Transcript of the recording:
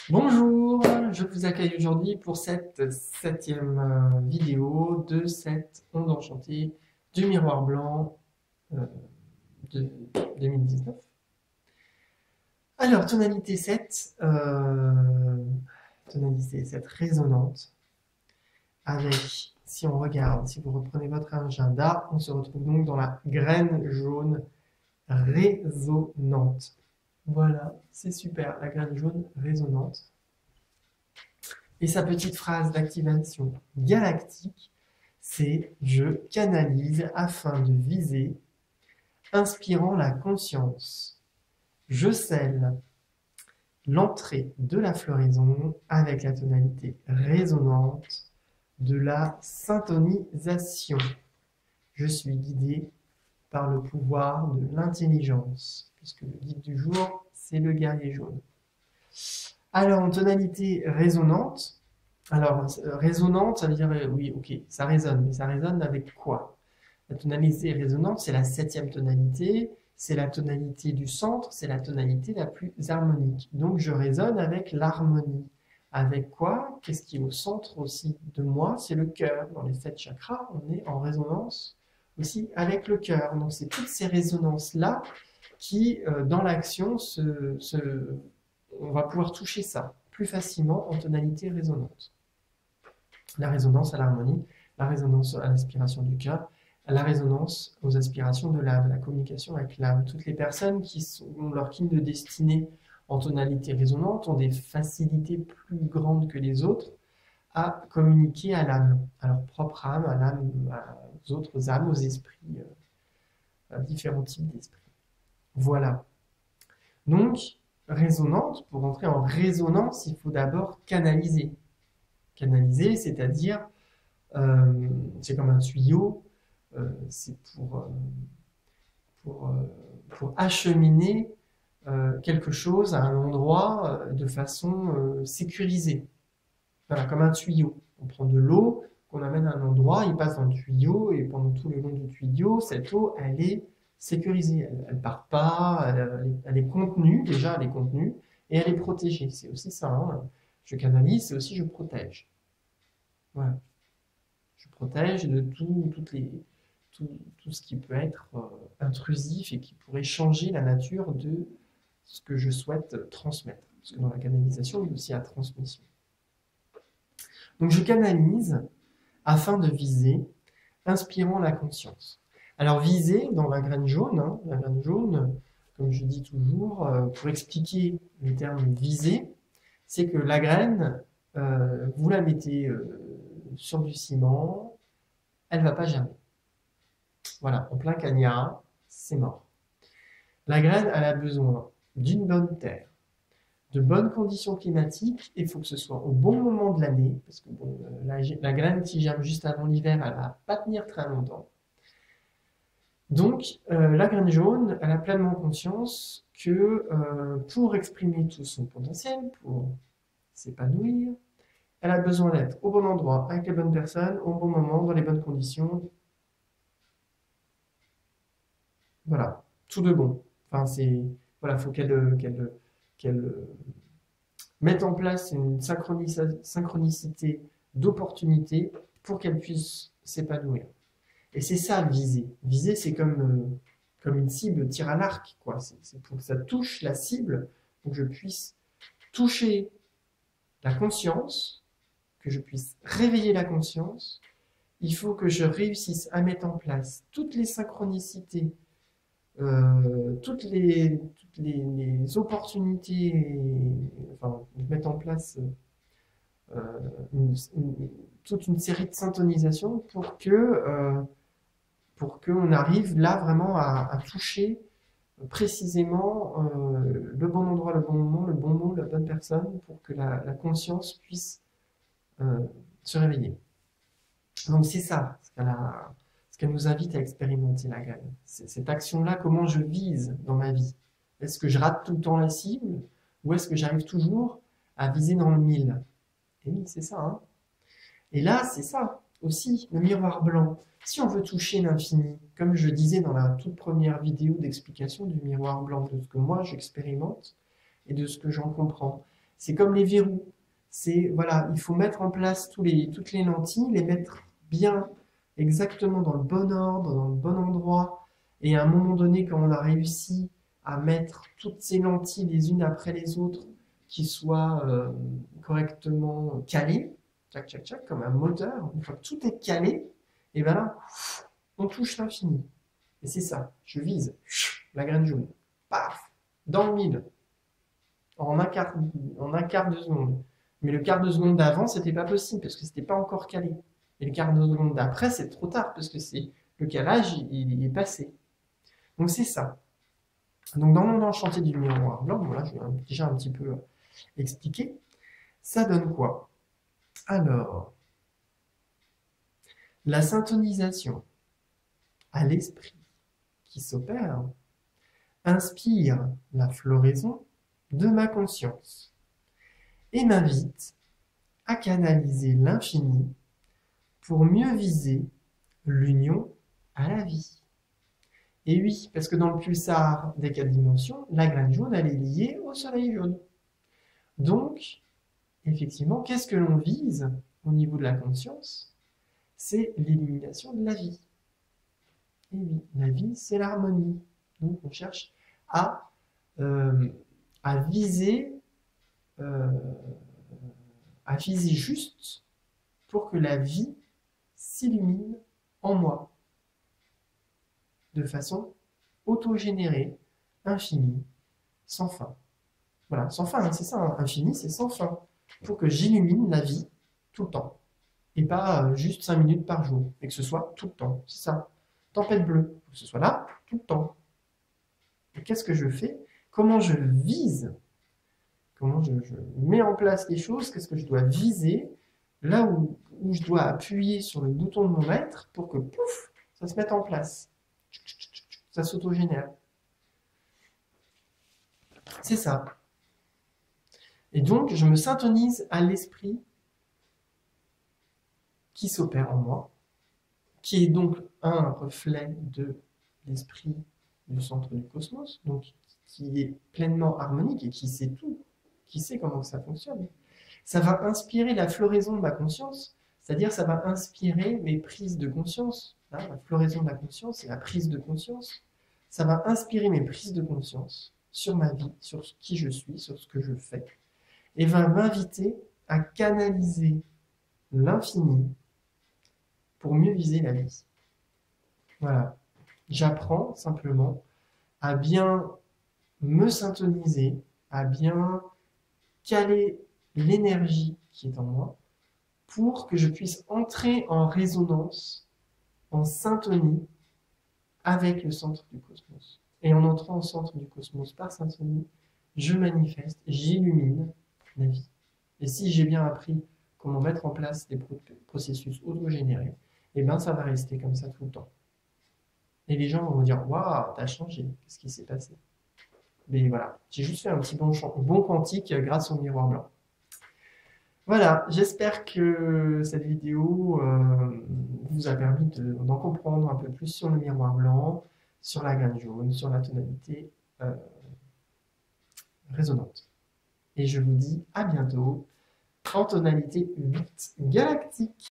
Bonjour, je vous accueille aujourd'hui pour cette septième vidéo de cette onde enchantée du miroir blanc euh, de 2019. Alors, tonalité 7 résonante avec, si on regarde, si vous reprenez votre agenda, on se retrouve donc dans la graine jaune résonante. Voilà, c'est super, la graine jaune résonante. Et sa petite phrase d'activation galactique, c'est « Je canalise afin de viser, inspirant la conscience. Je scelle l'entrée de la floraison avec la tonalité résonante de la syntonisation. Je suis guidé par le pouvoir de l'intelligence, puisque le guide du jour, c'est le guerrier jaune. » Alors, en tonalité résonante, résonante, ça veut dire, oui, ok, ça résonne, mais ça résonne avec quoi? La tonalité résonante, c'est la septième tonalité, c'est la tonalité du centre, c'est la tonalité la plus harmonique. Donc, je résonne avec l'harmonie. Avec quoi? Qu'est-ce qui est au centre aussi de moi? C'est le cœur. Dans les 7 chakras, on est en résonance aussi avec le cœur. Donc, c'est toutes ces résonances-là qui, dans l'action, on va pouvoir toucher ça plus facilement en tonalité résonante. La résonance à l'harmonie, la résonance à l'aspiration du cœur, la résonance aux aspirations de l'âme, la communication avec l'âme. Toutes les personnes qui ont leur kin de destinée en tonalité résonante ont des facilités plus grandes que les autres à communiquer à l'âme, à leur propre âme, à l'âme, aux autres âmes, aux esprits, à différents types d'esprits. Voilà. Donc, résonante, pour entrer en résonance, il faut d'abord canaliser. Canaliser, c'est-à-dire, c'est comme un tuyau, c'est pour acheminer quelque chose à un endroit de façon sécurisée. Voilà, comme un tuyau. On prend de l'eau qu'on amène à un endroit, il passe dans le tuyau, et pendant tout le long du tuyau, cette eau, elle est sécurisée. Elle ne part pas, elle est contenue, déjà elle est contenue, et elle est protégée. C'est aussi ça, hein. Je canalise, c'est aussi je protège. Voilà. Je protège de tout ce qui peut être intrusif et qui pourrait changer la nature de ce que je souhaite transmettre. Parce que dans la canalisation, il y a aussi la transmission. Donc je canalise afin de viser, inspirant la conscience. Alors viser, dans la graine jaune, hein, la graine jaune, comme je dis toujours, pour expliquer le terme viser, c'est que la graine, vous la mettez sur du ciment, elle ne va pas germer. Voilà, en plein cagnard, c'est mort. La graine, elle a besoin d'une bonne terre, de bonnes conditions climatiques, et il faut que ce soit au bon moment de l'année, parce que bon, la graine qui germe juste avant l'hiver, elle ne va pas tenir très longtemps. Donc, la graine jaune, elle a pleinement conscience que pour exprimer tout son potentiel, pour s'épanouir, elle a besoin d'être au bon endroit, avec les bonnes personnes, au bon moment, dans les bonnes conditions. Voilà, tout de bon. Enfin, voilà, faut qu'elle mette en place une synchronicité d'opportunités pour qu'elle puisse s'épanouir. Et c'est ça, viser. Viser, c'est comme une cible tir à l'arc, quoi. C'est pour que ça touche la cible, pour que je puisse toucher la conscience, que je puisse réveiller la conscience. Il faut que je réussisse à mettre en place toutes les synchronicités, toutes les opportunités, enfin, mettre en place toute une série de syntonisations pour qu'on arrive là vraiment à toucher précisément le bon endroit, le bon moment, le bon mot, la bonne personne, pour que la conscience puisse se réveiller. Donc c'est ça, ce qu'elle nous invite à expérimenter la graine. Cette action-là, comment je vise dans ma vie? Est-ce que je rate tout le temps la cible, ou est-ce que j'arrive toujours à viser dans le mille? Et oui, c'est ça, hein. Et là, c'est ça aussi, le miroir blanc. Si on veut toucher l'infini, comme je disais dans la toute première vidéo d'explication du miroir blanc, de ce que moi j'expérimente et de ce que j'en comprends, C'est comme les verrous. C'est, voilà, il faut mettre en place toutes les lentilles, les mettre bien, exactement dans le bon ordre, dans le bon endroit. Et à un moment donné, quand on a réussi à mettre toutes ces lentilles les unes après les autres, qui soient correctement calées, tchac, tchac, tchac, comme un moteur, une fois que tout est calé, et bien là, on touche l'infini. Et c'est ça, je vise la graine jaune. Paf, dans le mille, en un quart de seconde. Mais le quart de seconde d'avant, c'était pas possible parce que c'était pas encore calé. Et le quart de seconde d'après, c'est trop tard parce que le calage, il est passé. Donc c'est ça. Donc dans mon enchanté du miroir blanc, voilà, je vais déjà un petit peu expliquer. Ça donne quoi? Alors, la syntonisation à l'esprit qui s'opère inspire la floraison de ma conscience et m'invite à canaliser l'infini pour mieux viser l'union à la vie. Et oui, parce que dans le pulsar des 4 dimensions, la graine jaune, elle est liée au soleil jaune. Donc, effectivement, qu'est-ce que l'on vise au niveau de la conscience? C'est l'illumination de la vie. Et oui, la vie, c'est l'harmonie. Donc, on cherche à, euh, à viser, euh, à viser juste pour que la vie s'illumine en moi de façon autogénérée, infinie, sans fin. Voilà, sans fin, hein, c'est ça, hein, infini, c'est sans fin. Pour que j'illumine la vie tout le temps. Et pas juste 5 minutes par jour. Et que ce soit tout le temps. C'est ça. Tempête bleue. Que ce soit là, tout le temps. Et qu'est-ce que je fais? Comment je vise? Comment je mets en place les choses? Qu'est-ce que je dois viser? Là où je dois appuyer sur le bouton de mon maître pour que, pouf, ça se mette en place. Ça s'autogénère. C'est ça. Et donc, je me syntonise à l'esprit qui s'opère en moi, qui est donc un reflet de l'esprit du centre du cosmos, donc qui est pleinement harmonique et qui sait tout, qui sait comment ça fonctionne. Ça va inspirer la floraison de ma conscience, c'est-à-dire ça va inspirer mes prises de conscience. Hein, la floraison de la conscience, c'est la prise de conscience. Ça va inspirer mes prises de conscience sur ma vie, sur qui je suis, sur ce que je fais, et va m'inviter à canaliser l'infini pour mieux viser la vie. Voilà. J'apprends simplement à bien me syntoniser, à bien caler l'énergie qui est en moi pour que je puisse entrer en résonance, en syntonie avec le centre du cosmos. Et en entrant au centre du cosmos par syntonie, je manifeste, j'illumine la vie. Et si j'ai bien appris comment mettre en place des processus autogénérés, eh bien ça va rester comme ça tout le temps. Et les gens vont dire, waouh, t'as changé, qu'est-ce qui s'est passé? Mais voilà, j'ai juste fait un petit bon quantique grâce au miroir blanc. Voilà, j'espère que cette vidéo vous a permis d'en comprendre un peu plus sur le miroir blanc, sur la graine jaune, sur la tonalité résonante. Et je vous dis à bientôt en tonalité 8 galactique.